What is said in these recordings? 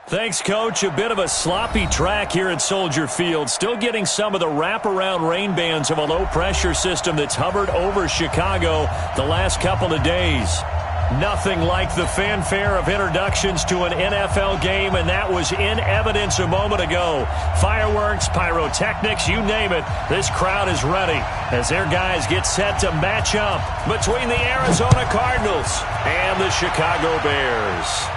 Thanks, Coach. A bit of a sloppy track here at Soldier Field. Still getting some of the wraparound rain bands of a low-pressure system that's hovered over Chicago the last couple of days. Nothing like the fanfare of introductions to an NFL game, and that was in evidence a moment ago. Fireworks, pyrotechnics, you name it. This crowd is ready as their guys get set to match up between the Arizona Cardinals and the Chicago Bears.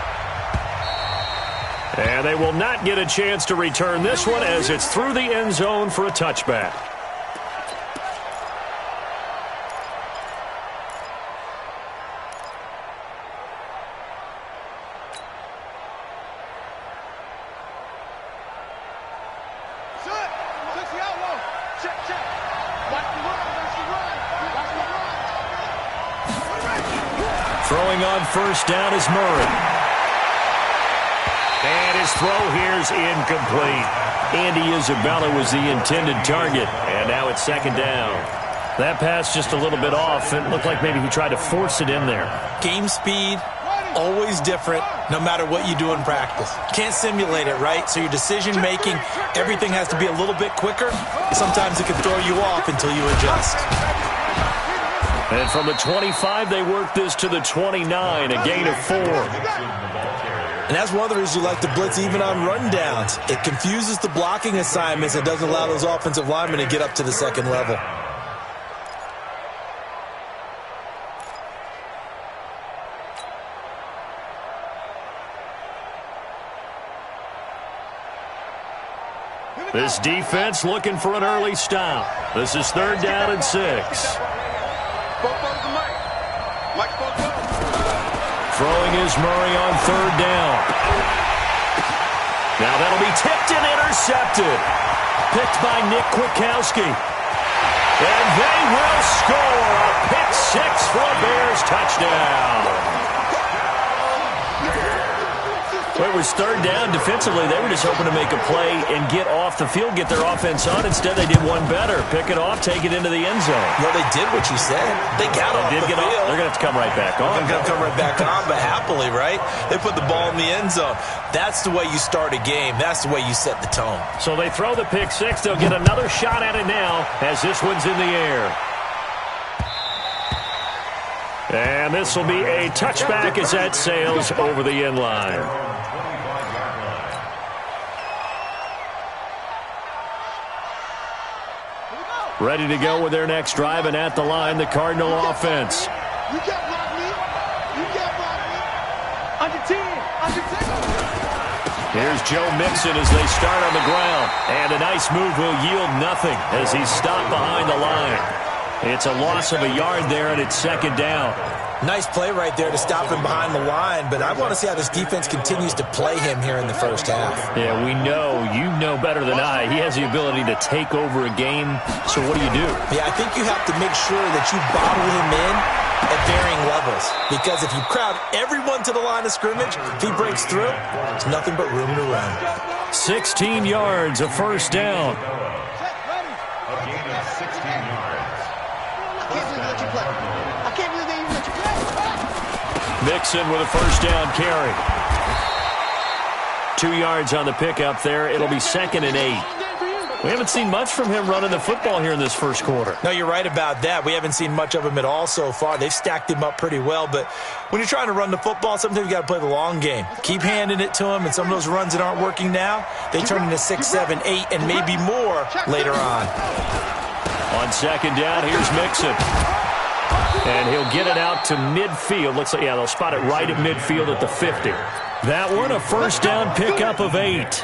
And they will not get a chance to return this one as it's through the end zone for a touchback. Throwing on first down is Murray. And his throw here is incomplete. Andy Isabella was the intended target, and now it's second down. That pass just a little bit off. It looked like maybe he tried to force it in there. Game speed, always different, no matter what you do in practice. Can't simulate it, right? So your decision-making, everything has to be a little bit quicker. Sometimes it can throw you off until you adjust. And from the 25, they work this to the 29, a gain of 4. And that's one of the reasons you like to blitz even on rundowns. It confuses the blocking assignments and doesn't allow those offensive linemen to get up to the second level. This defense looking for an early stop. This is third down and 6. Throwing is Murray on third down. Now that'll be tipped and intercepted. Picked by Nick Kwiatkowski. And they will score a pick 6 for a Bears touchdown. Well, it was third down. Defensively, they were just hoping to make a play and get off the field, get their offense on. Instead, they did one better. Pick it off, take it into the end zone. Well, they did what you said. They got off the field. They're going to have to come right back on. They're going to come right back on, but happily, right? They put the ball in the end zone. That's the way you start a game. That's the way you set the tone. So they throw the pick 6. They'll get another shot at it now as this one's in the air. And this will be a touchback as that sails over the end line. Ready to go with their next drive, and at the line, the Cardinal offense. You can't block me. You can't block me. Under 10. Under 10. Here's Joe Mixon as they start on the ground. And a nice move will yield nothing as he's stopped behind the line. It's a loss of a yard there, and it's second down. Nice play right there to stop him behind the line, but I want to see how this defense continues to play him here in the first half. Yeah, we know, you know better than I, he has the ability to take over a game, so what do you do? Yeah, I think you have to make sure that you bottle him in at varying levels, because if you crowd everyone to the line of scrimmage, if he breaks through, there's nothing but room to run. 16 yards, a first down. A gain of 16 yards. I can't believe that you play. I can't believe that you let you play. Mixon with a first down carry. 2 yards on the pickup there. It'll be second and 8. We haven't seen much from him running the football here in this first quarter. No, you're right about that. We haven't seen much of him at all so far. They've stacked him up pretty well, but when you're trying to run the football, sometimes you got to play the long game. Keep handing it to him, and some of those runs that aren't working now, they turn into 6, 7, 8, and maybe more later on. On second down, here's Mixon. And he'll get it out to midfield. Looks like, yeah, they'll spot it right at midfield at the 50. That one, a first down pickup of 8.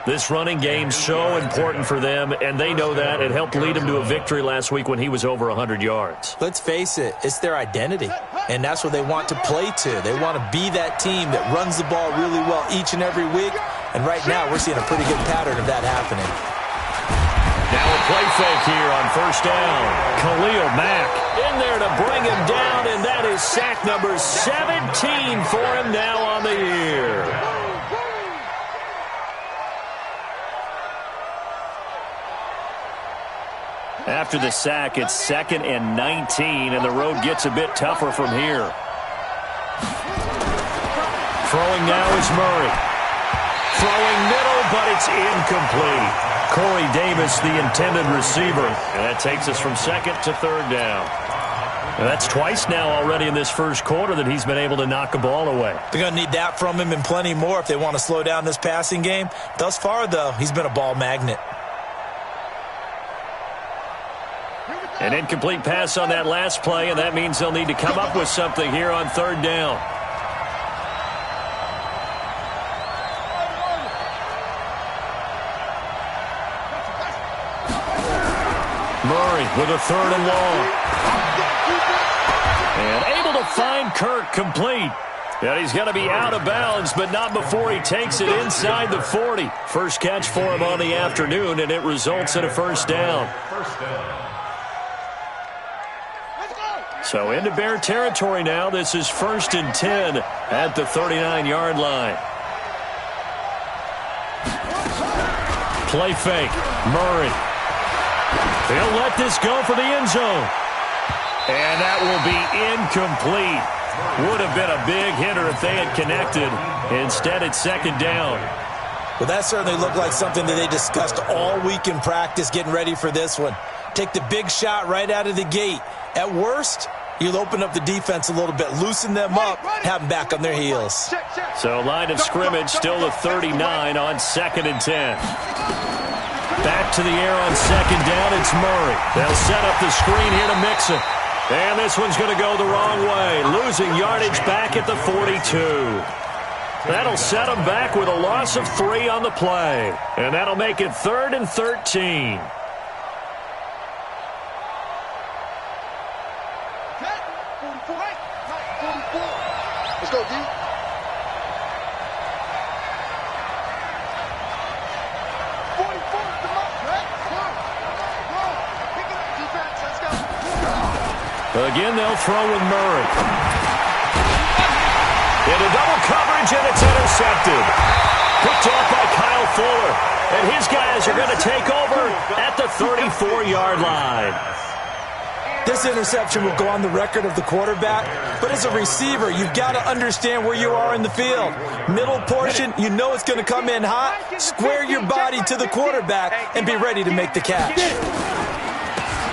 This running game's so important for them, and they know that. It helped lead them to a victory last week when he was over 100 yards. Let's face it, it's their identity, and that's what they want to play to. They want to be that team that runs the ball really well each and every week, and right now we're seeing a pretty good pattern of that happening. Now a play fake here on first down. Khalil Mack in there to bring him down, and that is sack number 17 for him now on the year. After the sack, it's second and 19, and the road gets a bit tougher from here. Throwing now is Murray. Throwing middle, but it's incomplete. Corey Davis, the intended receiver. And that takes us from second to third down. And that's twice now already in this first quarter that he's been able to knock a ball away. They're going to need that from him and plenty more if they want to slow down this passing game. Thus far, though, he's been a ball magnet. An incomplete pass on that last play, and that means they'll need to come up with something here on third down. Murray with a third and long. And able to find Kirk complete. And he's going to be out of bounds, but not before he takes it inside the 40. First catch for him on the afternoon, and it results in a first down. So into Bear territory now. This is 1st and 10 at the 39-yard line. Play fake. Murray. They'll let this go for the end zone. And that will be incomplete. Would have been a big hitter if they had connected. Instead, it's second down. Well, that certainly looked like something that they discussed all week in practice getting ready for this one. Take the big shot right out of the gate. At worst, you'll open up the defense a little bit, loosen them up, have them back on their heels. So line of scrimmage still the 39 on 2nd and 10. Back to the air on second down, it's Murray. They'll set up the screen here to mix it. And this one's going to go the wrong way, losing yardage back at the 42. That'll set them back with a loss of 3 on the play. And that'll make it 3rd and 13. Let's go, D. Again, they'll throw with Murray. Into double coverage, and it's intercepted. Picked off by Kyle Fuller. And his guys are going to take over at the 34-yard line. This interception will go on the record of the quarterback, but as a receiver, you've got to understand where you are in the field. Middle portion, you know it's going to come in hot. Square your body to the quarterback and be ready to make the catch.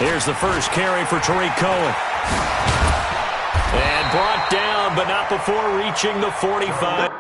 Here's the first carry for Tariq Cohen. And brought down, but not before reaching the 45.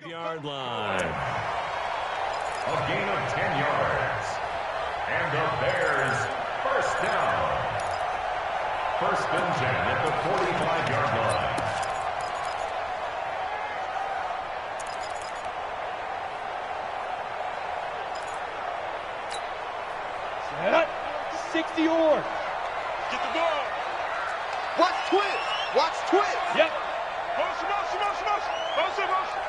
Yard line. A gain of 10 yards. And the Bears first down. 1st and 10 at the 45-yard line. Set up. 60 yards. Get the ball. Watch twist. Watch twist. Yep. Motion, motion, motion, motion. Motion, motion.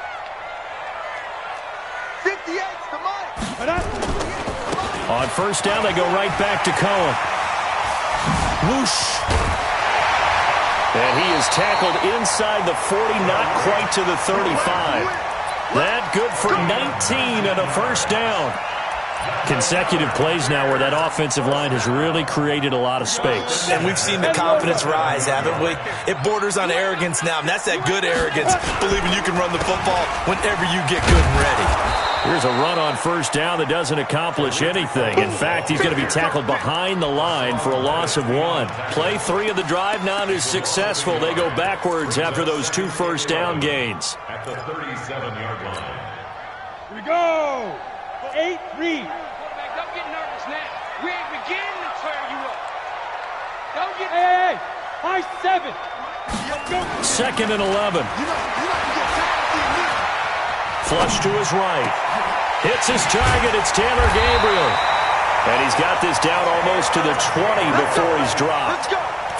58's the mic. On first down, they go right back to Cohen. Whoosh. And he is tackled inside the 40, not quite to the 35. That good for 19 and a first down. Consecutive plays now where that offensive line has really created a lot of space. And we've seen the confidence rise, haven't we? It borders on arrogance now, and that's that good arrogance, believing you can run the football whenever you get good and ready. Here's a run on first down that doesn't accomplish anything. In fact, he's going to be tackled behind the line for a loss of 1. Play 3 of the drive not as successful. They go backwards after those 2 first down gains. At the 37-yard line. Here we go. 8-3. Quarterback, don't get nervous now. We ain't beginning to tear you up. Don't get... Hey, high 7. 2nd and 11. Flush to his right. Hits his target. It's Taylor Gabriel. And he's got this down almost to the 20 before he's dropped.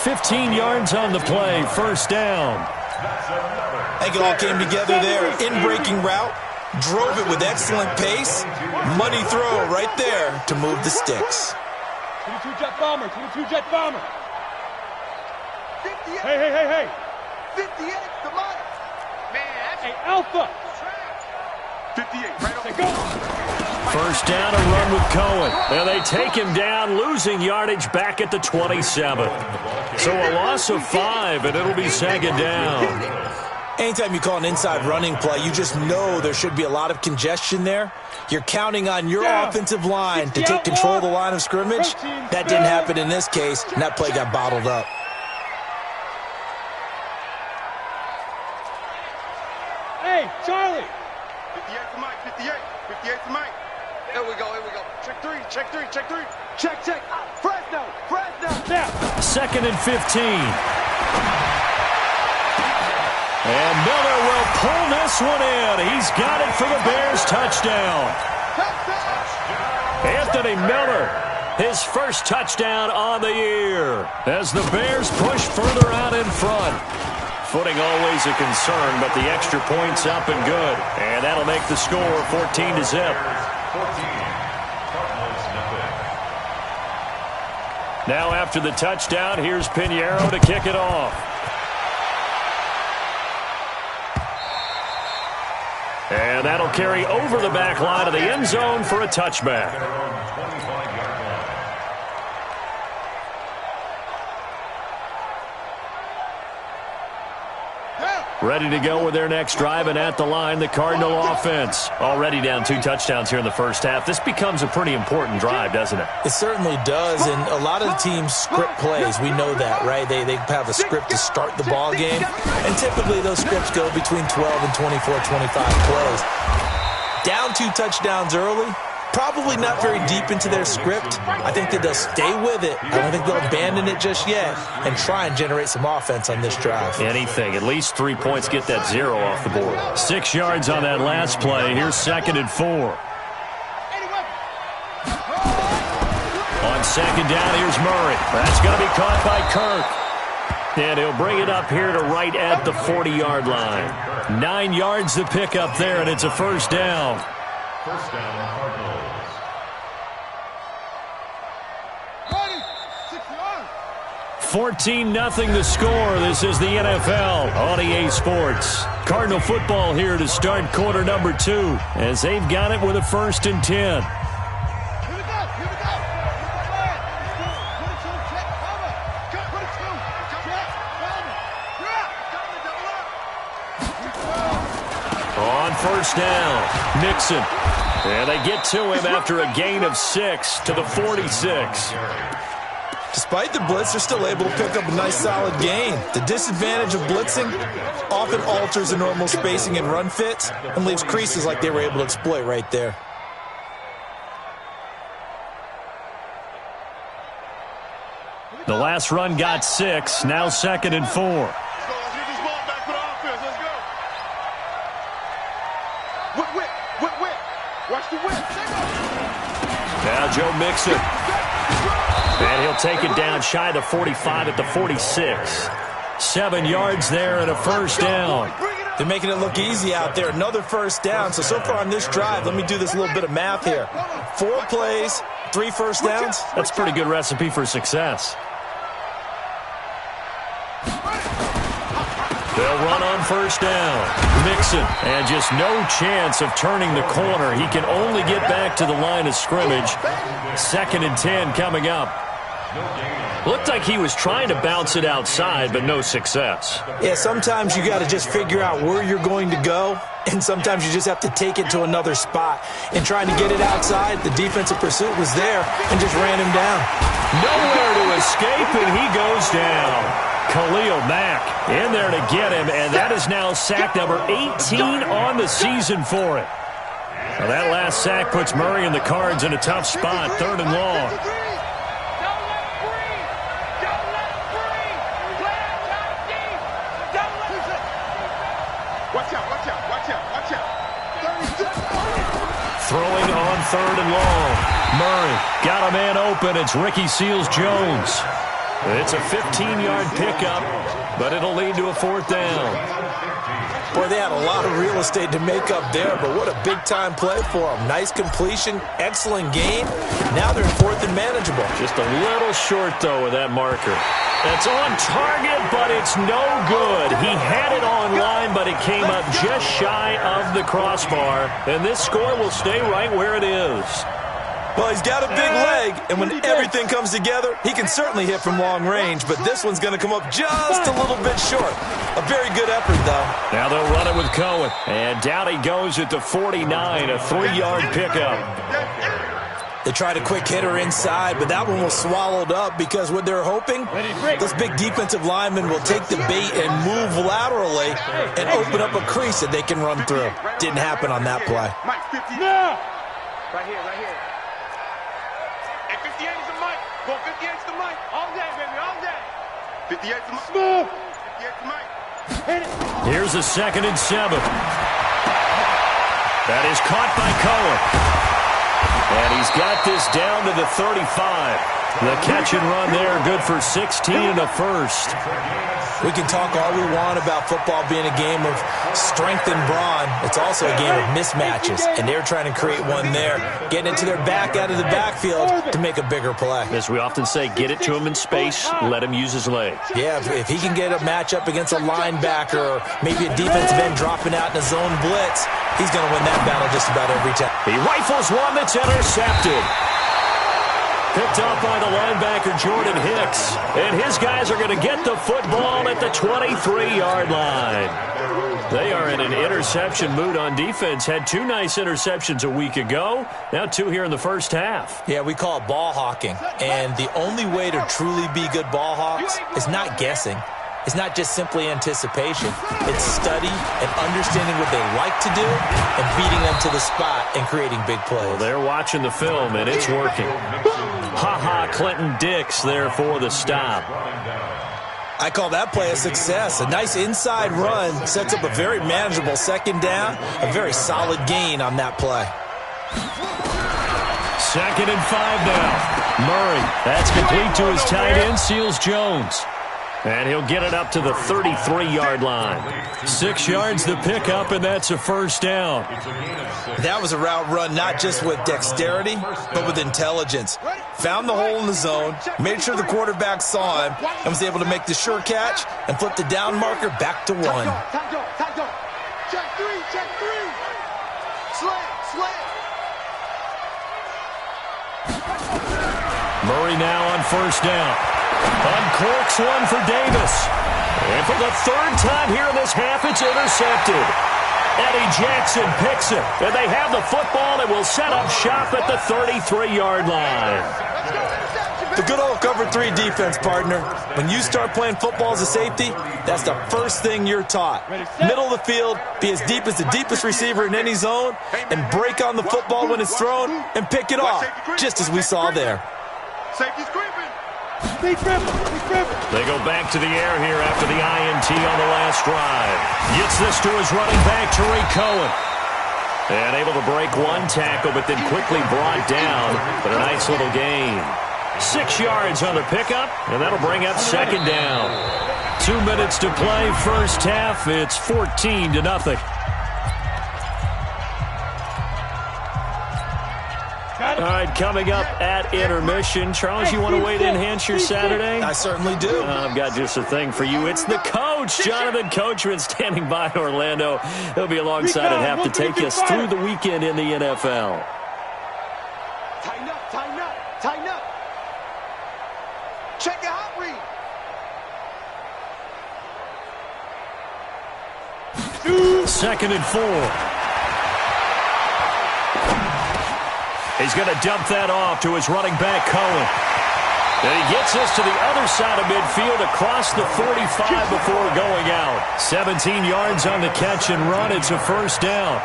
15 yards on the play. First down. I think it all came together there. In-breaking route. Drove it with excellent pace. Money throw right there to move the sticks. 22 jet bomber, 22 jet bomber. 58. Hey. 58, the money. Hey, Alpha. 58, right Say go. First down, a run with Cohen. And they take him down, losing yardage back at the 27. So a loss of 5, and it'll be second down. Anytime you call an inside running play, you just know there should be a lot of congestion there. You're counting on your offensive line to take control of the line of scrimmage. That didn't happen in this case, and that play got bottled up. Hey, Charlie. 58 to Mike, 58. 58 to Mike. Here we go. Check three. Check. Fresno. Now. Second and 15. And Miller will pull this one in. He's got it for the Bears touchdown. Anthony Miller, his first touchdown on the year as the Bears push further out in front. Footing always a concern, but the extra point's up and good. And that'll make the score 14-0. Now after the touchdown, here's Pinheiro to kick it off. And that'll carry over the back line of the end zone for a touchback. Ready to go with their next drive, and at the line, the Cardinal offense. Already down 2 touchdowns here in the first half. This becomes a pretty important drive, doesn't it? It certainly does, and a lot of the teams script plays. We know that, right? They have a script to start the ball game, and typically those scripts go between 12 and 24, 25 plays. Down 2 touchdowns early, probably not very deep into their script. I think that they'll stay with it. I don't think they'll abandon it just yet and try and generate some offense on this drive. Anything. At least 3 points, get that 0 off the board. 6 yards on that last play. Here's second and 4. On second down, here's Murray. That's going to be caught by Kirk. And he'll bring it up here to right at the 40-yard line. 9 yards to pick up there, and it's a first down. First down, Cardinals. 14-0 the score. This is the NFL on EA Sports. Cardinal football here to start quarter number 2 as they've got it with a 1st and 10. On first down, Mixon. And they get to him after a gain of 6 to the 46. Despite the blitz, they're still able to pick up a nice, solid gain. The disadvantage of blitzing often alters the normal spacing and run fits and leaves creases like they were able to exploit right there. The last run got 6, now 2nd and 4. Let's get this ball back for the offense. Let's go. Whip. Watch the whip. Now Joe Mixon. And he'll take it down shy of the 45 at the 46. 7 yards there and a first down. They're making it look easy out there. Another first down. So far on this drive, let me do this little bit of math here. 4 plays, 3 first downs. That's a pretty good recipe for success. They'll run on first down. Mixon, and just no chance of turning the corner. He can only get back to the line of scrimmage. 2nd and 10 coming up. Looked like he was trying to bounce it outside, but no success. Yeah, sometimes you got to just figure out where you're going to go, and sometimes you just have to take it to another spot. And trying to get it outside, the defensive pursuit was there and just ran him down. Nowhere to escape, and he goes down. Khalil Mack in there to get him, and that is now sack number 18 on the season for it. Well, that last sack puts Murray and the Cards in a tough spot, 3rd and long. Throwing on 3rd and long. Murray got a man open. It's Ricky Seals-Jones. It's a 15-yard pickup, but it'll lead to a 4th down. Boy, they had a lot of real estate to make up there, but what a big-time play for them. Nice completion, excellent gain. Now they're in fourth and manageable. Just a little short, though, with that marker. That's on target, but it's no good. He had it on line, but it came up just shy of the crossbar, and this score will stay right where it is. Well, he's got a big leg, and when everything comes together, he can certainly hit from long range, but this one's going to come up just a little bit short. A very good effort, though. Now they'll run it with Cohen, and down he goes at the 49, a 3-yard pickup. They tried a quick hitter inside, but that one was swallowed up because what they're hoping, this big defensive lineman will take the bait and move laterally and open up a crease that they can run through. Didn't happen on that play. No! Right here, right here. And 58 is the mic. Go 58 is the mic. All day, baby, all day. 58 is the mic. Smooth. 58 is the mic. Here's a 2nd and 7. That is caught by Cohen. And he's got this down to the 35. The catch and run there, good for 16 and a first. We can talk all we want about football being a game of strength and brawn. It's also a game of mismatches, and they're trying to create one there, getting it to their back out of the backfield to make a bigger play. As we often say, get it to him in space, let him use his legs. Yeah, if he can get a matchup against a linebacker or maybe a defensive end dropping out in a zone blitz, he's going to win that battle just about every time. He rifles one that's intercepted. Picked up by the linebacker, Jordan Hicks. And his guys are going to get the football at the 23-yard line. They are in an interception mood on defense. Had 2 nice interceptions a week ago. Now 2 here in the first half. Yeah, we call it ball hawking. And the only way to truly be good ball hawks is not guessing. It's not just simply anticipation. It's study and understanding what they like to do and beating them to the spot and creating big plays. Well, they're watching the film, and it's working. Ha-ha, Clinton Dix there for the stop. I call that play a success. A nice inside run sets up a very manageable 2nd down, a very solid gain on that play. 2nd and 5 now. Murray, that's complete to his tight end, Seals Jones. And he'll get it up to the 33-yard line. 6 yards the pickup, and that's a first down. That was a route run not just with dexterity, but with intelligence. Found the hole in the zone, made sure the quarterback saw him, and was able to make the sure catch and flip the down marker back to 1. Check 3, check 3. Slant. Murray now on first down. Uncorks one for Davis. And for the 3rd time here in this half, it's intercepted. Eddie Jackson picks it. And they have the football and will set up shop at the 33-yard line. The good old cover 3 defense, partner. When you start playing football as a safety, that's the first thing you're taught. Middle of the field, be as deep as the deepest receiver in any zone, and break on the football when it's thrown and pick it off, just as we saw there. Safety's creeping. They go back to the air here after the INT on the last drive. Gets this to his running back, Tariq Cohen. And able to break 1 tackle, but then quickly brought down. But a nice little gain. 6 yards on the pickup, and that'll bring up 2nd down. 2 minutes to play, first half. It's 14-0. All right, coming up at intermission. Charles, you want to wait to enhance your Saturday? I certainly do. I've got just a thing for you. It's the coach, Jonathan Coachman, standing by in Orlando. He'll be alongside at half to take us through the weekend in the NFL. Tighten up. Check your hot read. 2nd and 4. He's going to dump that off to his running back, Cohen. And he gets this to the other side of midfield across the 45 before going out. 17 yards on the catch and run. It's a first down.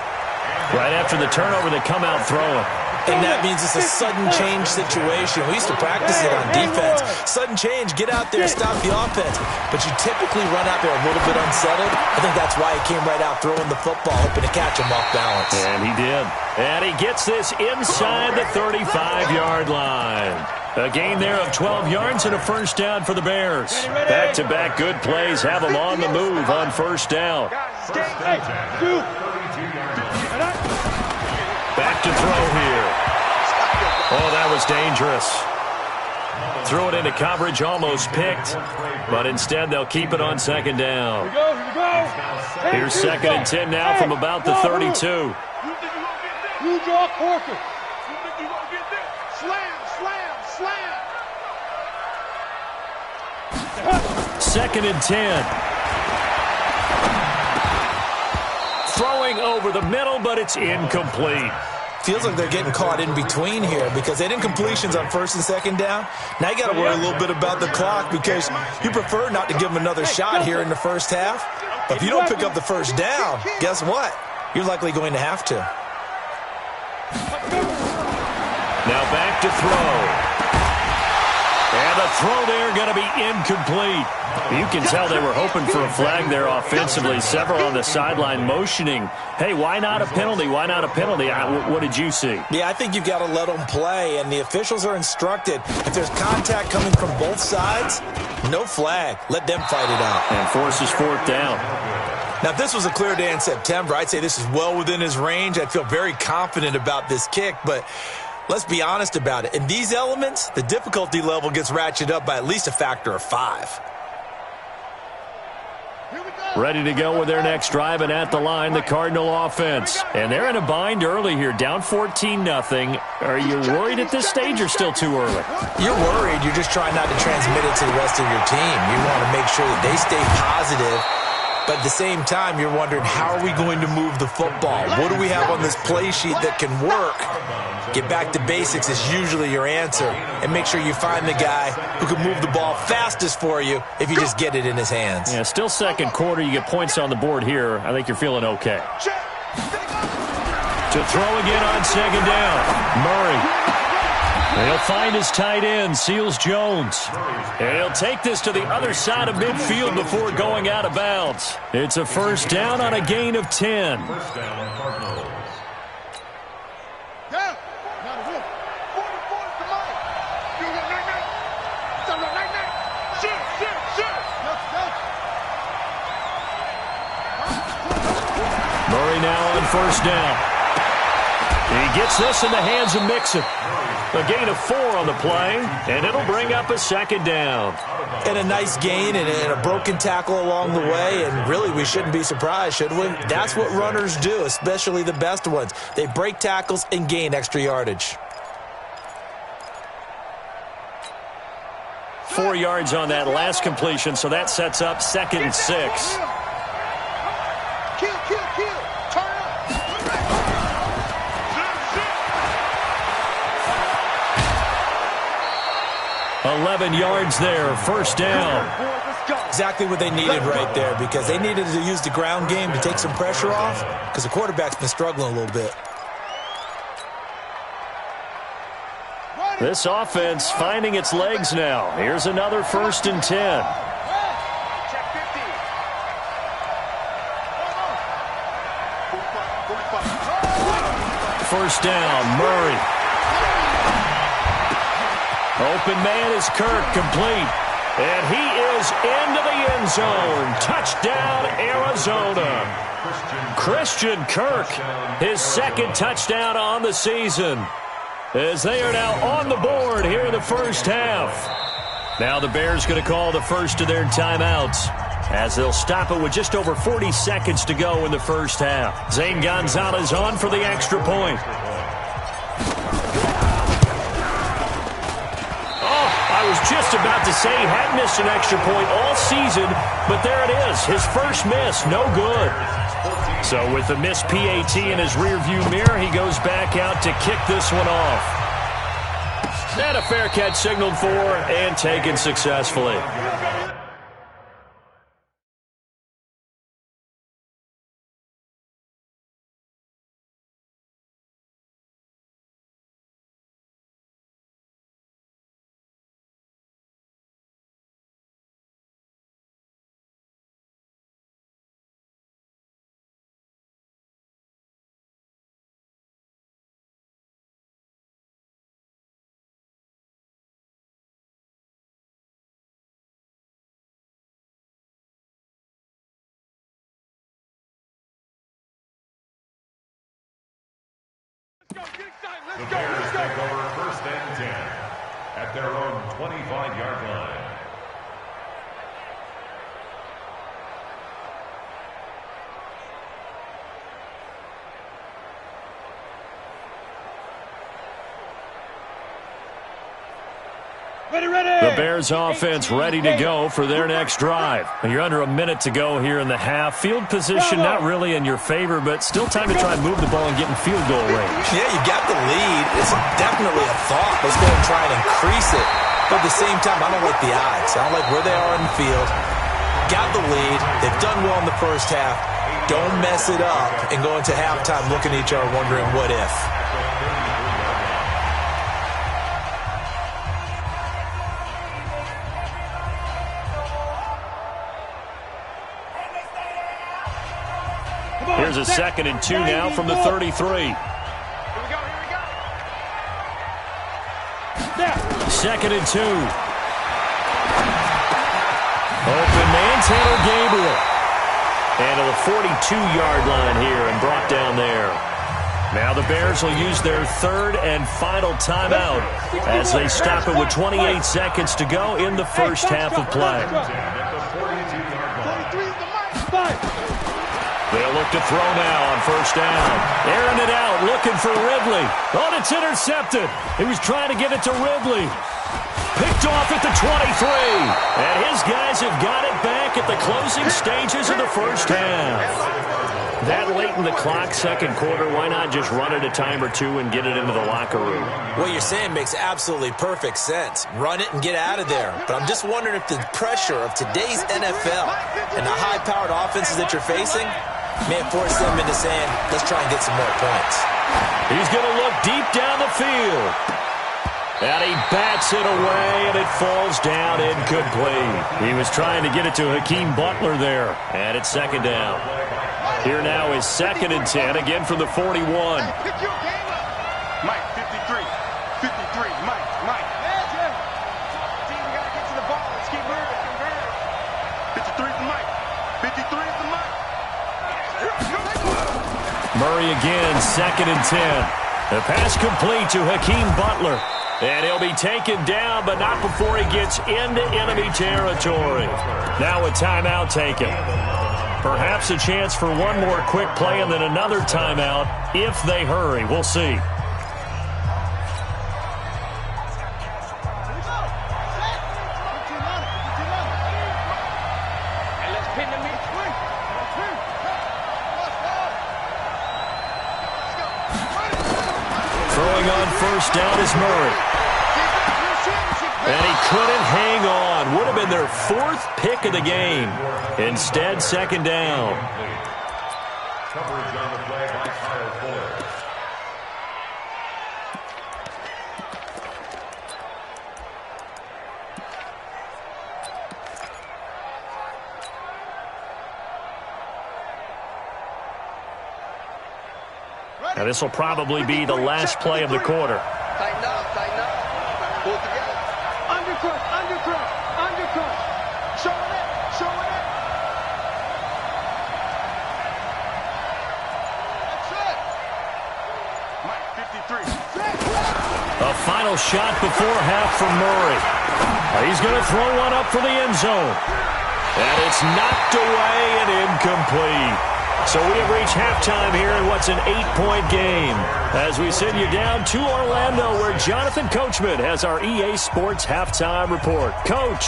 Right after the turnover, they come out throwing. And that means it's a sudden change situation. We used to practice it on defense. Sudden change, get out there, stop the offense. But you typically run out there a little bit unsettled. I think that's why he came right out throwing the football, hoping to catch him off balance. And he did. And he gets this inside the 35-yard line. A gain there of 12 yards and a first down for the Bears. Back-to-back good plays have them on the move on first down. Back to throw here. Oh, that was dangerous. Threw it into coverage, almost picked, but instead they'll keep it on second down. Here's second and 10 now from about the 32. You draw Corker. Second and 10. Throwing over the middle, but it's incomplete. Feels like they're getting caught in between here because they didn't completions on first and second down. Now you got to worry a little bit about the clock because you prefer not to give them another shot here in the first half. But if you don't pick up the first down, guess what? You're likely going to have to. Now back to throw. And the throw there going to be incomplete. You can tell they were hoping for a flag there offensively. Several on the sideline motioning, hey, why not a penalty? Why not a penalty? What did you see? Yeah, I think you've got to let them play, and the officials are instructed. If there's contact coming from both sides, no flag. Let them fight it out. And forces fourth down. Now, if this was a clear day in September, I'd say this is well within his range. I'd feel very confident about this kick, but let's be honest about it. In these elements, the difficulty level gets ratcheted up by at least a factor of 5. Ready to go with their next drive, and at the line, the Cardinal offense. And they're in a bind early here, down 14-0. Are you worried at this stage or still too early? You're worried. You're just trying not to transmit it to the rest of your team. You want to make sure that they stay positive. But at the same time, you're wondering, how are we going to move the football? What do we have on this play sheet that can work? Get back to basics is usually your answer. And make sure you find the guy who can move the ball fastest for you if you just get it in his hands. Yeah, still second quarter. You get points on the board here. I think you're feeling okay. To throw again on second down. Murray. He'll find his tight end, Seals Jones. And he'll take this to the other side of midfield before going out of bounds. It's a first down on a gain of 10. First down, Cardinals. Murray now on first down. He gets this in the hands of Mixon. A gain of 4 on the play, and it'll bring up a second down. And a nice gain and a broken tackle along the way, and really we shouldn't be surprised, should we? That's what runners do, especially the best ones. They break tackles and gain extra yardage. 4 yards on that last completion, so that sets up second and 6. Kill. Turn up. 11 yards there, first down. Exactly what they needed right there, because they needed to use the ground game to take some pressure off, because the quarterback's been struggling a little bit. This offense finding its legs now. Here's another first and 10. First down, Murray. Open man is Kirk, complete. And he is into the end zone. Touchdown, Arizona. Christian Kirk, his second touchdown on the season, as they are now on the board here in the first half. Now the Bears going to call the first of their timeouts, as they'll stop it with just over 40 seconds to go in the first half. Zane Gonzalez on for the extra point. I was just about to say he had missed an extra point all season, but there it is. His first miss, no good. So with the missed PAT in his rearview mirror, he goes back out to kick this one off. And a fair catch signaled for and taken successfully. The Bears take over 1st and 10 at their own 25-yard line. The Bears offense ready to go for their next drive. You're under a minute to go here in the half. Field position not really in your favor, but still time to try and move the ball and get in field goal range. Yeah, you got the lead. It's definitely a thought. Let's go and try and increase it. But at the same time, I don't like the odds. I don't like where they are in the field. Got the lead. They've done well in the first half. Don't mess it up and go into halftime looking at each other wondering what if. Here's a 2nd and 2 now from the 33. Here we go. 2nd and 2. Open man, Tanner Gabriel. And to the 42-yard line here and brought down there. Now the Bears will use their 3rd and final timeout as they stop it with 28 seconds to go in the first half of play. They'll look to throw now on 1st down. Airing it out, looking for Ridley. Oh, it's intercepted. He was trying to get it to Ridley. Picked off at the 23. And his guys have got it back at the closing stages of the first half. That late in the clock, 2nd quarter, why not just run it a time or two and get it into the locker room? What you're saying makes absolutely perfect sense. Run it and get out of there. But I'm just wondering if the pressure of today's NFL and the high-powered offenses that you're facing may force them into saying, let's try and get some more points. He's going to look deep down the field. And he bats it away, and it falls down incomplete. He was trying to get it to Hakeem Butler there. And it's 2nd down. Here now is 2nd and 10, again from the 41. Mike, 53. 53. Mike. Team, we got to get to the ball. Let's keep moving. 53 is the Mike. 53 is the Mike. Murray again, 2nd and 10. The pass complete to Hakeem Butler. And he'll be taken down, but not before he gets into enemy territory. Now a timeout taken. Perhaps a chance for one more quick play and then another timeout if they hurry. We'll see. Throwing on 1st down is Murray. And he couldn't hang on. Would have been their 4th pick of the game. Instead, 2nd down. Coverage on the play by Kyle Fuller. Now this will probably be the last play of the quarter. Tighten up. Pull it together. Undercut. Showing it. That's it. Mike, 53. A final shot before half from Murray. He's going to throw one up for the end zone. And it's knocked away and incomplete. So we have reached halftime here in what's an 8-point game. As we send you down to Orlando, where Jonathan Coachman has our EA Sports halftime report. Coach.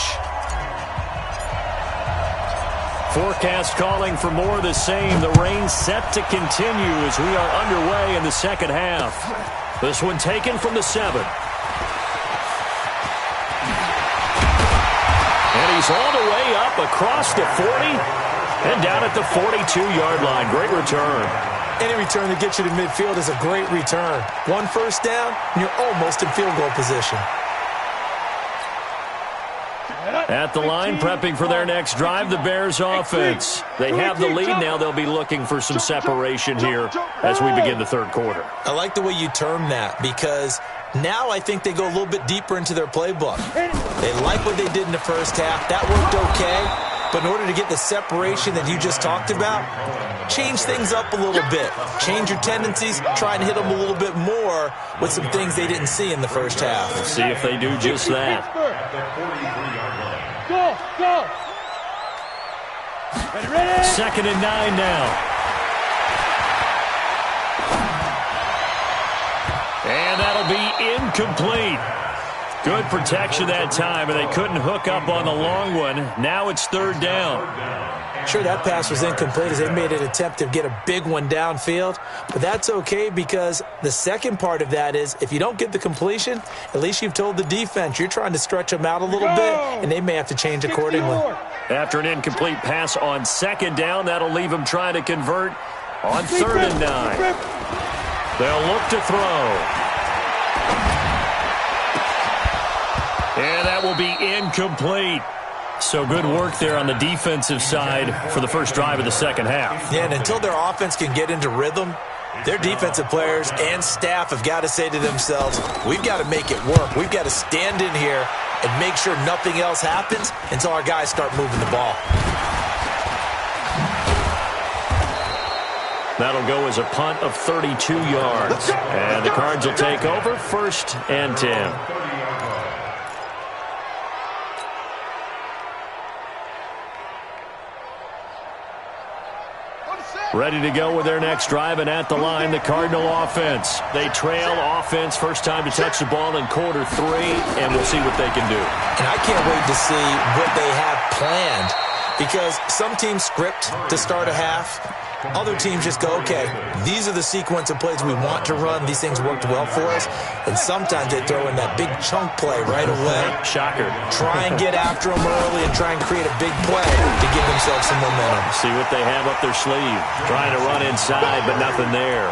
Forecast calling for more of the same. The rain set to continue as we are underway in the second half. This one taken from the 7. And he's all the way up across the 40 and down at the 42-yard line. Great return. Any return that gets you to midfield is a great return. 1 first down, and you're almost in field goal position. At the line, prepping for their next drive, the Bears offense. They have the lead now. They'll be looking for some separation here as we begin the 3rd quarter. I like the way you term that because now I think they go a little bit deeper into their playbook. They like what they did in the first half. That worked okay. But in order to get the separation that you just talked about, change things up a little bit. Change your tendencies, try and hit them a little bit more with some things they didn't see in the first half. Let's see if they do just that. Go, go. Ready? 2nd and 9 now. And that'll be incomplete. Good protection that time, and they couldn't hook up on the long one. Now it's 3rd down. Sure, that pass was incomplete as they made an attempt to get a big one downfield, but that's okay because the second part of that is if you don't get the completion, at least you've told the defense you're trying to stretch them out a little bit, and they may have to change accordingly. After an incomplete pass on 2nd down, that'll leave them trying to convert on 3rd and 9. They'll look to throw. And that will be incomplete. So good work there on the defensive side for the first drive of the second half. Yeah, and until their offense can get into rhythm, their defensive players and staff have got to say to themselves, we've got to make it work. We've got to stand in here and make sure nothing else happens until our guys start moving the ball. That'll go as a punt of 32 yards. And the Cards will take over 1st and 10. Ready to go with their next drive, and at the line, the Cardinal offense. They trail offense, first time to touch the ball in quarter 3, and we'll see what they can do. And I can't wait to see what they have planned because some teams script to start a half. Other teams just go, okay, these are the sequence of plays we want to run. These things worked well for us. And sometimes they throw in that big chunk play right away. Shocker. Try and get after them early and try and create a big play to give themselves some momentum. See what they have up their sleeve. Trying to run inside, but nothing there.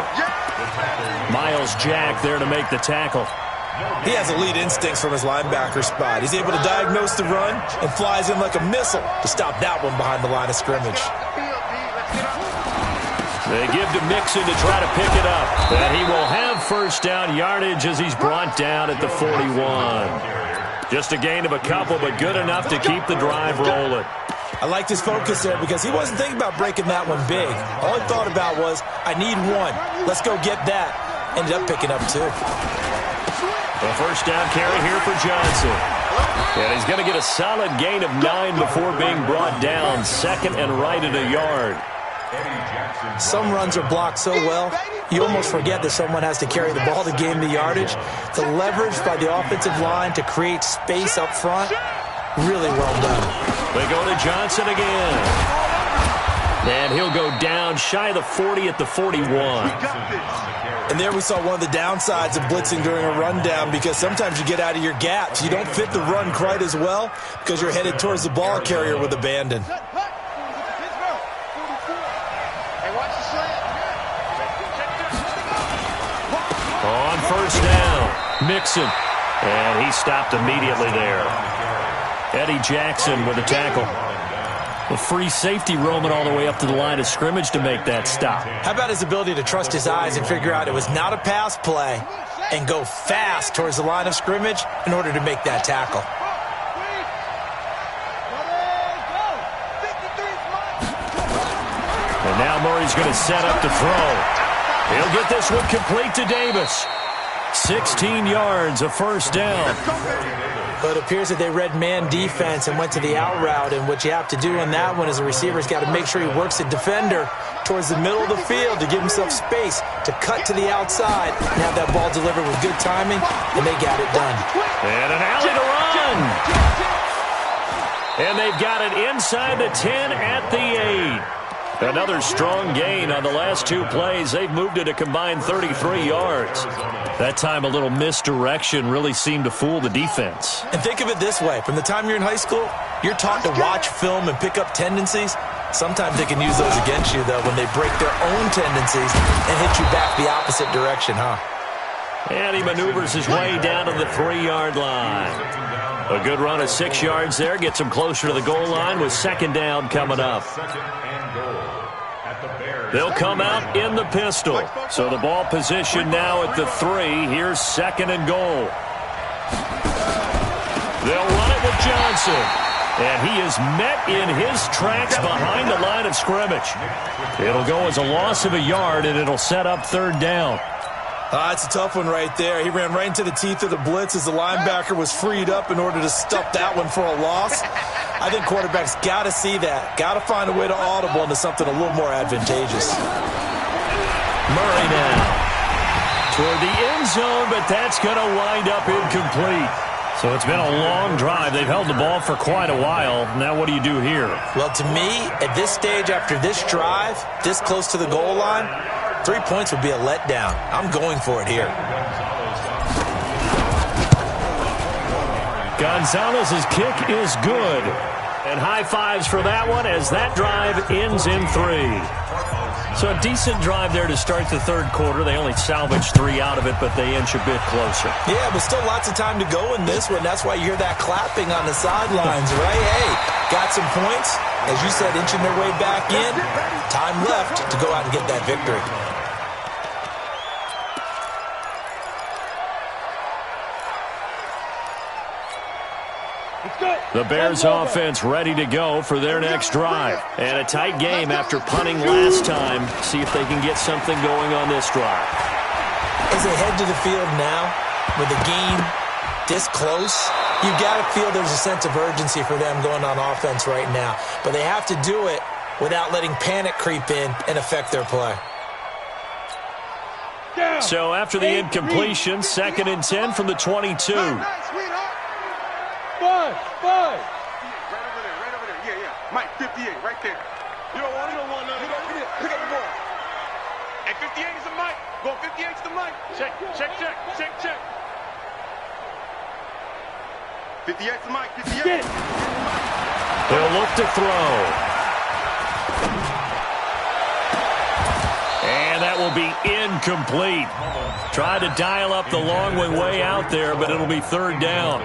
Myles Jack there to make the tackle. He has elite instincts from his linebacker spot. He's able to diagnose the run and flies in like a missile to stop that one behind the line of scrimmage. They give to Mixon to try to pick it up. And he will have first down yardage as he's brought down at the 41. Just a gain of a couple, but good enough to keep the drive rolling. I liked his focus there because he wasn't thinking about breaking that one big. All he thought about was, I need one. Let's go get that. Ended up picking up 2. The first down carry here for Johnson. And he's going to get a solid gain of 9 before being brought down. 2nd and right at a yard. Some runs are blocked so well, you almost forget that someone has to carry the ball to gain the yardage. The leverage by the offensive line to create space up front, really well done. They go to Johnson again. And he'll go down shy of the 40 at the 41. And there we saw one of the downsides of blitzing during a rundown because sometimes you get out of your gaps. You don't fit the run quite as well because you're headed towards the ball carrier with abandon. On first down, Mixon. And he stopped immediately there. Eddie Jackson with a tackle. A free safety roaming all the way up to the line of scrimmage to make that stop. How about his ability to trust his eyes and figure out it was not a pass play and go fast towards the line of scrimmage in order to make that tackle? And now Murray's going to set up to throw. He'll get this one complete to Davis. 16 yards, a first down. But it appears that they read man defense and went to the out route, and what you have to do on that one is the receiver's got to make sure he works the defender towards the middle of the field to give himself space to cut to the outside and have that ball delivered with good timing, and they got it done. And an alley to run. And they've got it inside the 10 at the 8. Another strong gain on the last 2 plays. They've moved it a combined 33 yards. That time a little misdirection really seemed to fool the defense. And think of it this way. From the time you're in high school, you're taught to watch film and pick up tendencies. Sometimes they can use those against you, though, when they break their own tendencies and hit you back the opposite direction, huh? And he maneuvers his way down to the 3-yard line. A good run of 6 yards there. Gets him closer to the goal line with 2nd down coming up. They'll come out in the pistol. So the ball position now at the 3. Here's 2nd and goal. They'll run it with Johnson. And he is met in his tracks behind the line of scrimmage. It'll go as a loss of a yard, and it'll set up third down. That's a tough one right there. He ran right into the teeth of the blitz as the linebacker was freed up in order to stuff that one for a loss. I think quarterbacks got to see that. Got to find a way to audible into something a little more advantageous. Murray now toward the end zone, but that's going to wind up incomplete. So it's been a long drive. They've held the ball for quite a while. Now what do you do here? Well, to me, at this stage after this drive, this close to the goal line, 3 points would be a letdown. I'm going for it here. Gonzalez's kick is good. And high fives for that one as that drive ends in 3. So a decent drive there to start the third quarter. They only salvaged 3 out of it, but they inch a bit closer. Yeah, but still lots of time to go in this one. That's why you hear that clapping on the sidelines, right? Hey, got some points. As you said, inching their way back in. Time left to go out and get that victory. The Bears offense ready to go for their next drive. And a tight game after punting last time. See if they can get something going on this drive. As they head to the field now, with the game this close, you've got to feel there's a sense of urgency for them going on offense right now. But they have to do it without letting panic creep in and affect their play. So after the incompletion, 2nd and 10 from the 22. Five. Right over there. Yeah. Mike, 58, right there. You don't want none. Pick up the ball. And 58 is the Mike. Go 58 to the Mike. Check. 58 is the Mike. 58. They'll look to throw. And that will be incomplete. Tried to dial up the long way out there, but it'll be third down.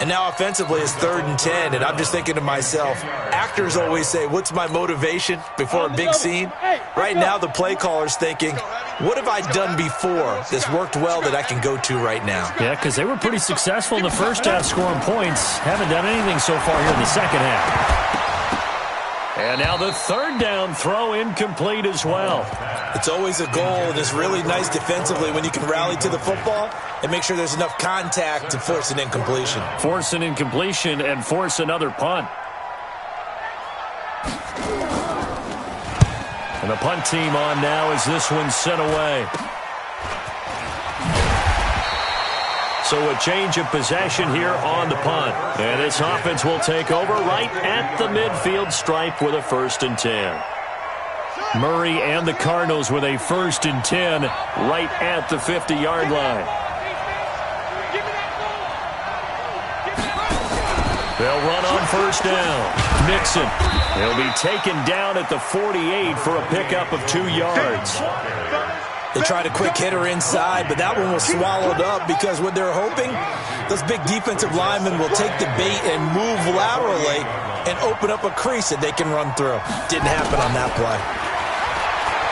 And now offensively it's 3rd and 10, and I'm just thinking to myself, actors always say, what's my motivation before a big scene? Right now the play caller's thinking, what have I done before that's worked well that I can go to right now? Yeah, because they were pretty successful in the first half scoring points. Haven't done anything so far here in the second half. And now the third down throw incomplete as well. It's always a goal, and it's really nice defensively when you can rally to the football and make sure there's enough contact to force an incompletion. Force an incompletion and force another punt. And the punt team on now as this one's sent away. So a change of possession here on the punt. And this offense will take over right at the midfield stripe with a 1st and 10. Murray and the Cardinals with a 1st and 10 right at the 50-yard line. They'll run on 1st down. Mixon. He'll be taken down at the 48 for a pickup of 2 yards. They tried a quick hitter inside, but that one was swallowed up because what they're hoping, those big defensive linemen will take the bait and move laterally and open up a crease that they can run through. Didn't happen on that play.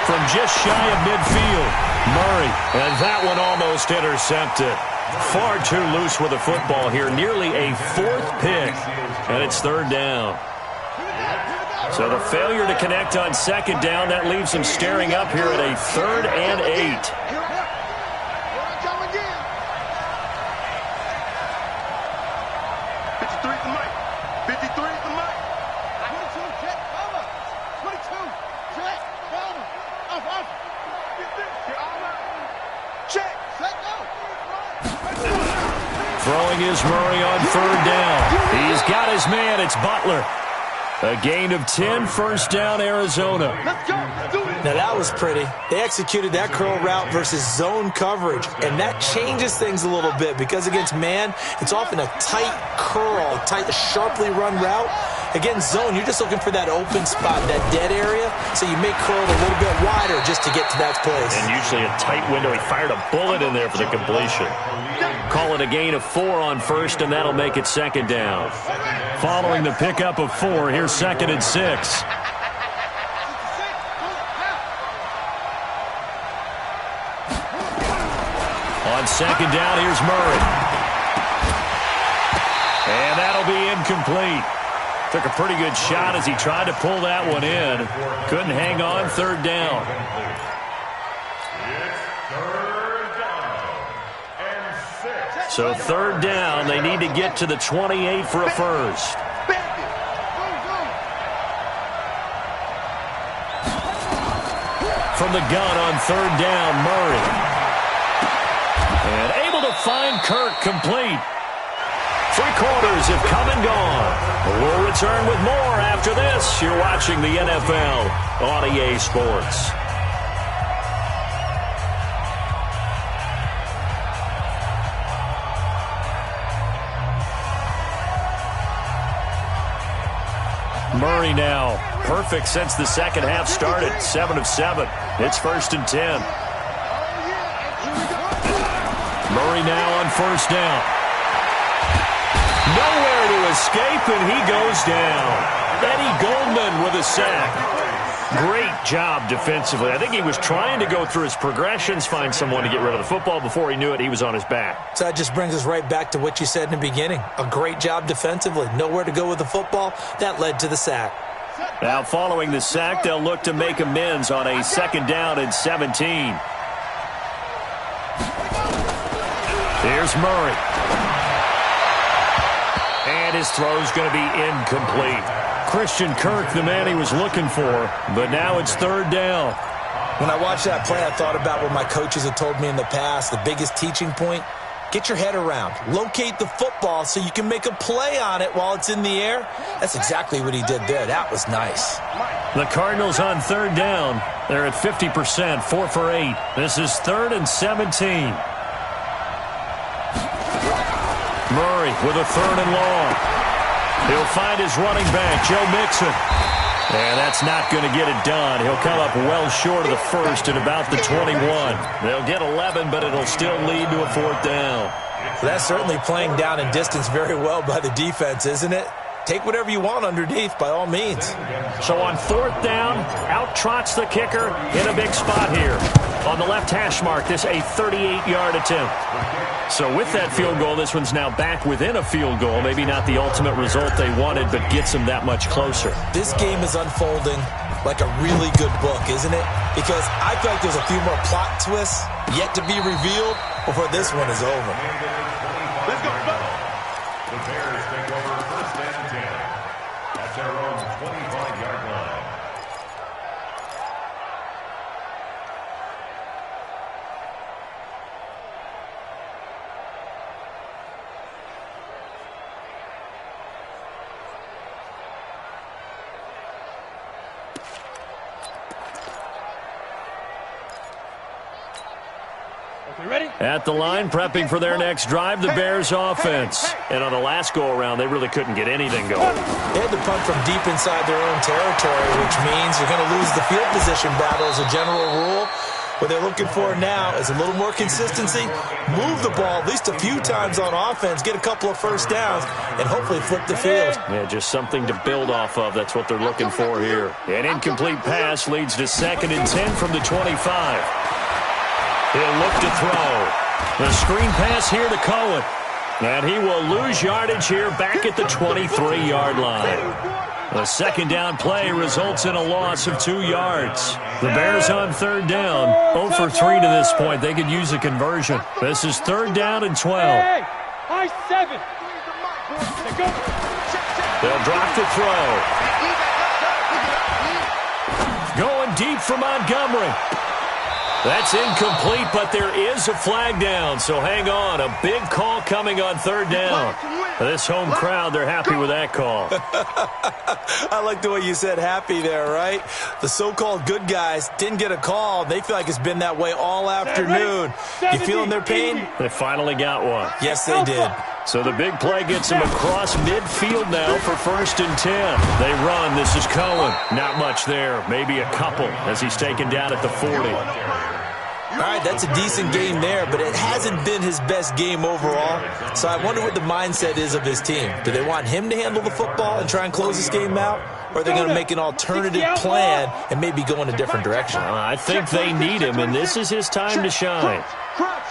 From just shy of midfield, Murray, and that one almost intercepted. Far too loose with the football here, nearly a 4th pick, and it's 3rd down. So the failure to connect on 2nd down, that leaves him staring up here at a 3rd and 8. 53 is the Mike. 53 is the Mike. 22, check, cover. 22, check, cover. Off. Check. Set, go. Throwing is Murray on 3rd down. He's got his man. It's Butler. A gain of 10, 1st down, Arizona. Let's go. Do it. Now that was pretty. They executed that curl route versus zone coverage, and that changes things a little bit because against man, it's often a tight curl, tight, sharply run route. Against zone, you're just looking for that open spot, that dead area, so you make curl a little bit wider just to get to that place. And usually a tight window. He fired a bullet in there for the completion. Call it a gain of 4 on 1st, and that'll make it 2nd down. Following the pickup of 4, here's 2nd and 6. On 2nd down, here's Murray. And that'll be incomplete. Took a pretty good shot as he tried to pull that one in. Couldn't hang on, third down. So third down, they need to get to the 28 for a first. From the gun on third down, Murray. And able to find Kirk complete. Three quarters have come and gone. We'll return with more after this. You're watching the NFL on EA Sports. Murray now, perfect since the second half started, 7 of 7. It's 1st and 10. Murray now on first down. Nowhere to escape, and he goes down. Eddie Goldman with a sack. Great job defensively. I think he was trying to go through his progressions, find someone to get rid of the football. Before he knew it, he was on his back. So that just brings us right back to what you said in the beginning. A great job defensively. Nowhere to go with the football. That led to the sack. Now following the sack, they'll look to make amends on a 2nd down and 17. Here's Murray. And his throw's going to be incomplete. Christian Kirk, the man he was looking for, but now it's 3rd down. When I watched that play, I thought about what my coaches had told me in the past. The biggest teaching point, get your head around. Locate the football so you can make a play on it while it's in the air. That's exactly what he did there. That was nice. The Cardinals on 3rd down. They're at 50%, 4 for 8. This is 3rd and 17. Murray with a 3rd and long. He'll find his running back, Joe Mixon. And that's not going to get it done. He'll come up well short of the first at about the 21. They'll get 11, but it'll still lead to a 4th down. Well, that's certainly playing down in distance very well by the defense, isn't it? Take whatever you want underneath, by all means. So on 4th down, out trots the kicker in a big spot here. On the left hash mark, this a 38-yard attempt. So with that field goal, this one's now back within a field goal. Maybe not the ultimate result they wanted, but gets them that much closer. This game is unfolding like a really good book, isn't it? Because I feel like there's a few more plot twists yet to be revealed before this one is over. Let's go. The Bears take over 1st and 10 at their own 25-yard line. At the line, prepping for their next drive, the Bears offense. And on the last go-around, they really couldn't get anything going. They had to punt from deep inside their own territory, which means you're going to lose the field position battle as a general rule. What they're looking for now is a little more consistency, move the ball at least a few times on offense, get a couple of first downs, and hopefully flip the field. Yeah, just something to build off of. That's what they're looking for here. An incomplete pass leads to 2nd and 10 from the 25. He'll look to throw. The screen pass here to Cohen. And he will lose yardage here back at the 23-yard line. The 2nd down play results in a loss of 2 yards. The Bears on 3rd down. 0 for 3 to this point. They could use a conversion. This is 3rd down and 12. High 7. They'll drop to throw. Going deep for Montgomery. That's incomplete, but there is a flag down, so hang on. A big call coming on 3rd down. This home crowd, they're happy with that call. I like the way you said happy there, right? The so-called good guys didn't get a call. They feel like it's been that way all afternoon. You feeling their pain? They finally got one. Yes, they did. So the big play gets them across midfield now for 1st and 10. They run. This is Cohen. Not much there. Maybe a couple as he's taken down at the 40. All right, that's a decent game there, but it hasn't been his best game overall. So I wonder what the mindset is of his team. Do they want him to handle the football and try and close this game out? Or are they going to make an alternative plan and maybe go in a different direction? I think they need him, and this is his time to shine. Crunch.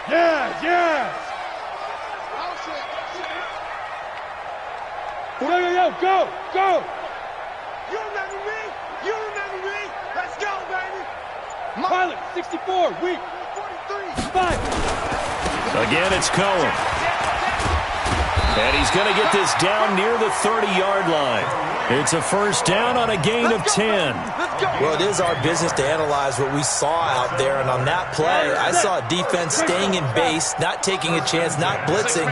Yeah. Go, go, go! You remember me? You remember me? Let's go, baby! Pilot, 64, weak. 43. 5. Again, it's Cohen. And he's going to get this down near the 30-yard line. It's a first down on a gain of 10. Well, it is our business to analyze what we saw out there, and on that play, I saw a defense staying in base, not taking a chance, not blitzing,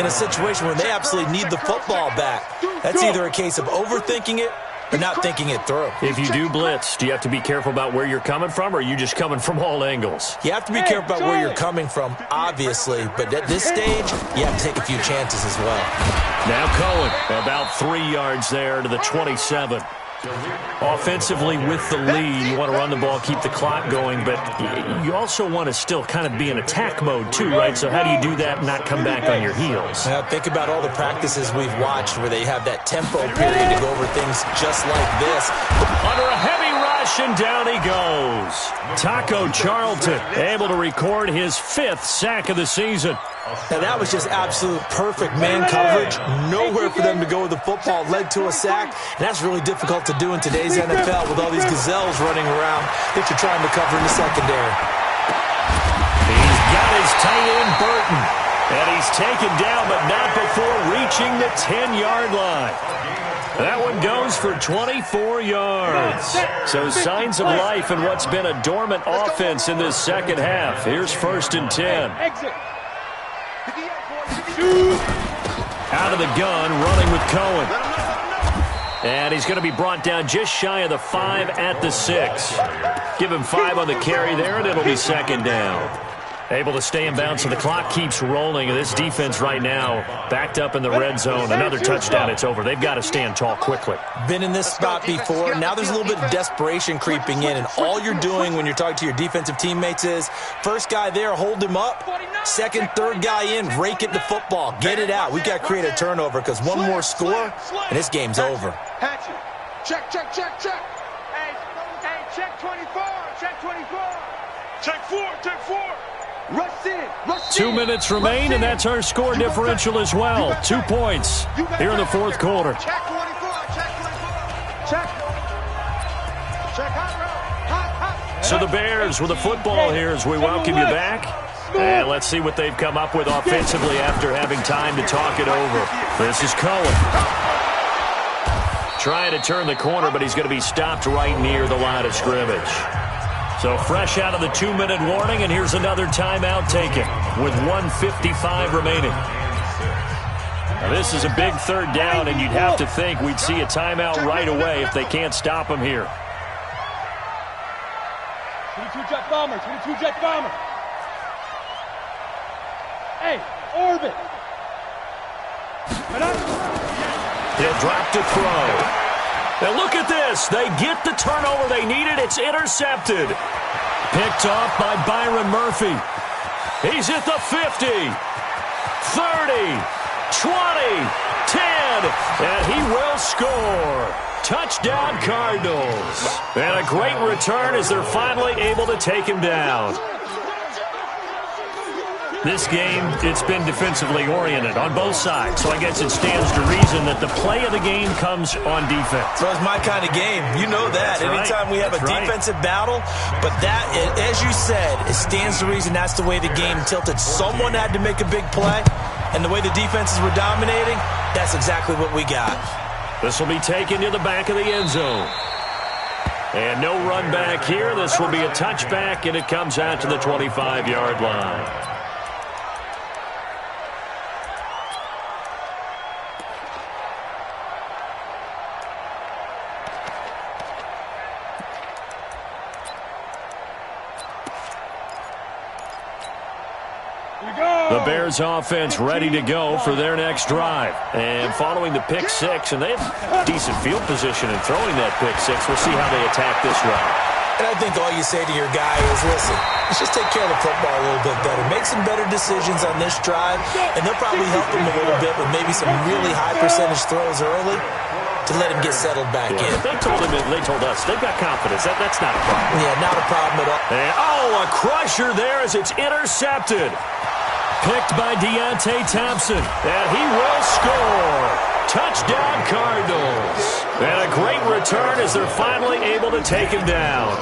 in a situation where they absolutely need the football back. That's either a case of overthinking it or not thinking it through. If you do blitz, do you have to be careful about where you're coming from, or are you just coming from all angles? You have to be careful about where you're coming from, obviously, but at this stage, you have to take a few chances as well. Now Cohen, about 3 yards there to the 27. Offensively with the lead, you want to run the ball, keep the clock going, but you also want to still kind of be in attack mode too, right? So how do you do that and not come back on your heels? Now, think about all the practices we've watched where they have that tempo period to go over things just like this. Under a heavy rush, and down he goes. Taco Charlton able to record his 5th sack of the season. Now, that was just absolute perfect man coverage. Nowhere for them to go with the football. Led to a sack, and that's really difficult to do in today's NFL with all these gazelles running around if you're trying to cover in the secondary. He's got his tight end, Burton, and he's taken down, but not before reaching the 10-yard line. That one goes for 24 yards. So signs of life in what's been a dormant offense in this second half. Here's 1st and 10. Exit. Out of the gun, running with Cohen. And he's going to be brought down just shy of the 5 at the 6. Give him 5 on the carry there, and it'll be 2nd down. Able to stay in bounds, so the clock keeps rolling. And this defense right now backed up in the red zone. Another touchdown, it's over. They've got to stand tall quickly. Been in this spot before. Now there's a little bit of desperation creeping in, and all you're doing when you're talking to your defensive teammates is first guy there, hold him up. Second, third guy in, rake it to football. Get it out. We've got to create a turnover because one more score, and this game's over. Hatchet. Check, check, check, check. Hey, check 24. Check 24. Check 4, check 4. Rush in, rush 2 minutes remain, and that's our score differential as well. 2 points here in the 4th quarter. Check 24, check 24. Check. Check hot. So the Bears with the football here as we welcome you back. And let's see what they've come up with offensively after having time to talk it over. This is Cohen. Trying to turn the corner, but he's going to be stopped right near the line of scrimmage. So fresh out of the 2-minute warning, and here's another timeout taken with 1:55 remaining. Now this is a big 3rd down, and you'd have to think we'd see a timeout right away if they can't stop him here. 22 jet bomber, 22 jet bomber. Hey, orbit. He'll drop to throw. Now look at this. They get the turnover they needed. It's intercepted. Picked off by Byron Murphy. He's at the 50, 30, 20, 10, and he will score. Touchdown Cardinals. And a great return as they're finally able to take him down. This game, it's been defensively oriented on both sides, so I guess it stands to reason that the play of the game comes on defense. So it's my kind of game. You know that. That's Anytime we have a defensive battle, but that, as you said, it stands to reason that's the way the game tilted. Someone had to make a big play, and the way the defenses were dominating, that's exactly what we got. This will be taken to the back of the end zone. And no run back here. This will be a touchback, and it comes out to the 25-yard line. The Bears offense ready to go for their next drive. And following the pick 6, and they have decent field position in throwing that pick 6. We'll see how they attack this run. And I think all you say to your guy is, listen, let's just take care of the football a little bit better. Make some better decisions on this drive, and they'll probably help him a little bit with maybe some really high percentage throws early to let him get settled back in. They told us they've got confidence. That's not a problem. Yeah, not a problem at all. And, a crusher there as it's intercepted. Picked by Deontay Thompson, and he will score. Touchdown, Cardinals. And a great return as they're finally able to take him down.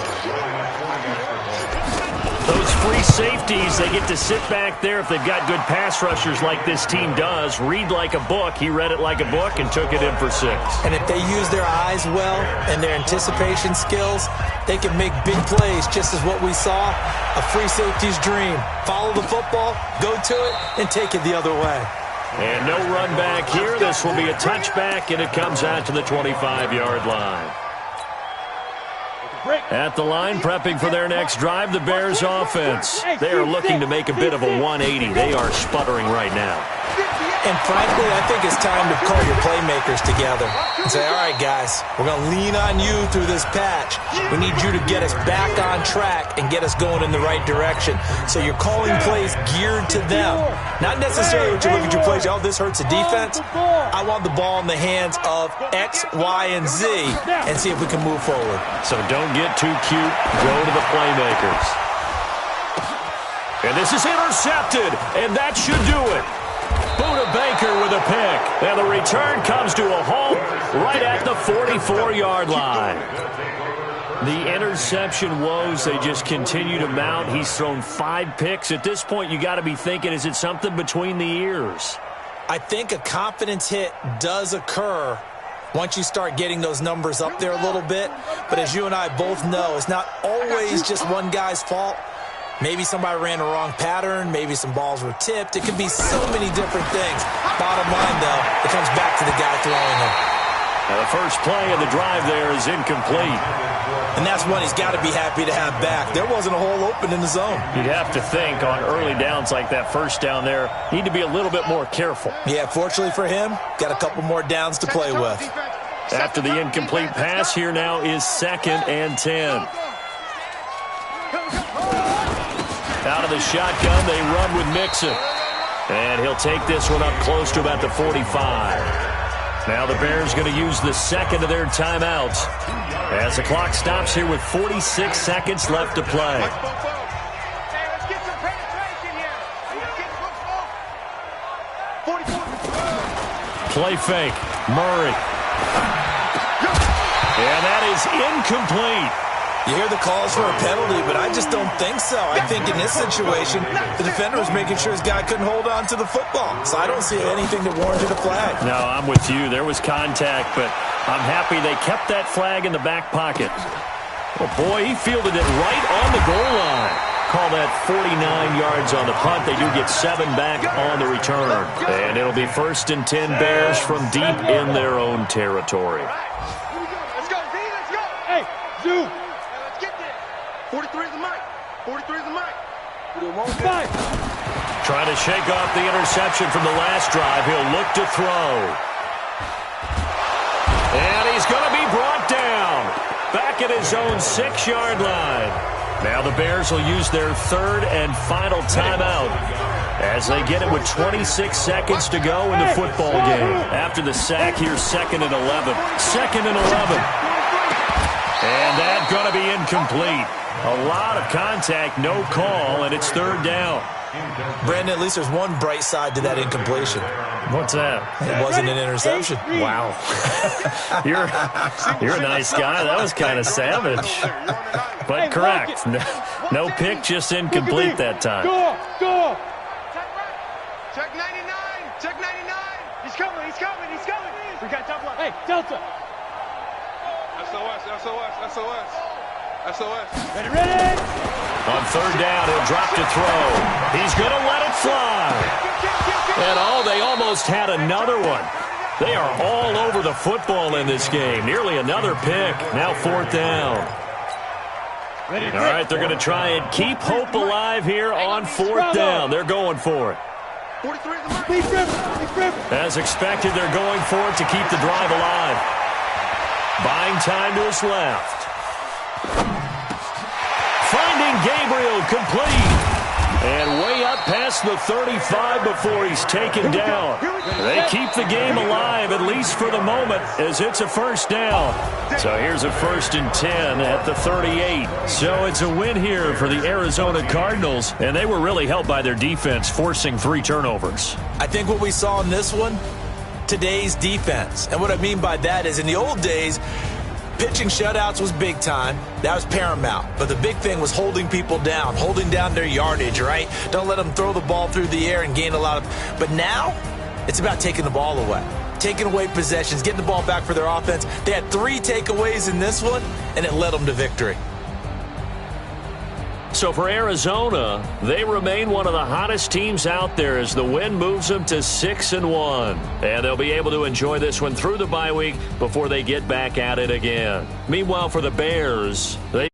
Those free safeties, they get to sit back there if they've got good pass rushers like this team does. Read like a book. He read it like a book and took it in for 6. And if they use their eyes well and their anticipation skills, they can make big plays, just as what we saw, a free safety's dream. Follow the football, go to it, and take it the other way. And no run back here. This will be a touchback, and it comes out to the 25-yard line. At the line, prepping for their next drive, the Bears offense. They are looking to make a bit of a 180. They are sputtering right now. And frankly, I think it's time to call your playmakers together and say, all right, guys, we're going to lean on you through this patch. We need you to get us back on track and get us going in the right direction. So you're calling plays geared to them. Not necessarily when you look at your plays, oh, this hurts the defense. I want the ball in the hands of X, Y, and Z and see if we can move forward. So don't get too cute. Go to the playmakers. And this is intercepted, and that should do it. Buda Baker with a pick. And the return comes to a halt right at the 44-yard line. The interception woes, they just continue to mount. He's thrown 5 picks. At this point, you got to be thinking, is it something between the ears? I think a confidence hit does occur once you start getting those numbers up there a little bit. But as you and I both know, it's not always just one guy's fault. Maybe somebody ran the wrong pattern. Maybe some balls were tipped. It could be so many different things. Bottom line, though, it comes back to the guy throwing them. Now the first play of the drive there is incomplete. And that's one he's got to be happy to have back. There wasn't a hole open in the zone. You'd have to think on early downs like that first down there, need to be a little bit more careful. Yeah, fortunately for him, got a couple more downs to play with. After the incomplete pass, here now is 2nd and 10. Out of the shotgun, they run with Mixon. And he'll take this one up close to about the 45. Now the Bears going to use the second of their timeouts as the clock stops here with 46 seconds left to play. Play fake. Murray. And that is incomplete. You hear the calls for a penalty, but I just don't think so. I think in this situation, the defender was making sure his guy couldn't hold on to the football. So I don't see anything that warranted a flag. No, I'm with you. There was contact, but I'm happy they kept that flag in the back pocket. Well, boy, he fielded it right on the goal line. Call that 49 yards on the punt. They do get 7 back on the return. And it'll be 1st and 10 Bears from deep in their own territory. Let's go, Z, let's go. Hey, Zoo. 43 is the mic. 43 is the mic. Trying to shake off the interception from the last drive. He'll look to throw. And he's going to be brought down. Back at his own 6-yard line. Now the Bears will use their 3rd and final timeout as they get it with 26 seconds to go in the football game. After the sack here, 2nd and 11. 2nd and 11. And that's going to be incomplete. A lot of contact, no call, and it's 3rd down. Brandon, at least there's one bright side to that incompletion. What's that? It wasn't an interception. Wow. You're a nice guy. That was kind of savage. But correct. No pick, just incomplete that time. Go! Check 99. Check 99. He's coming. We got double up. Hey, Delta. SOS. Ready? On 3rd down, he'll drop to throw. He's going to let it fly. And they almost had another one. They are all over the football in this game. Nearly another pick. Now 4th down. All right, they're going to try and keep hope alive here on 4th down. They're going for it. 43 is the mic. As expected, they're going for it to keep the drive alive. Buying time to his left. Finding Gabriel complete. And way up past past the 35 before he's taken down. They keep the game alive, at least for the moment, as it's a first down. So here's a 1st and 10 at the 38. So it's a win here for the Arizona Cardinals, and they were really helped by their defense, forcing 3 turnovers. I think what we saw in this one, today's defense. And what I mean by that is in the old days, pitching shutouts was big time. That was paramount. But the big thing was holding people down, holding down their yardage, right? Don't let them throw the ball through the air and gain a lot of... But now, it's about taking the ball away. Taking away possessions, getting the ball back for their offense. They had 3 takeaways in this one, and it led them to victory. So for Arizona, they remain one of the hottest teams out there as the win moves them to 6-1. And they'll be able to enjoy this one through the bye week before they get back at it again. Meanwhile, for the Bears, they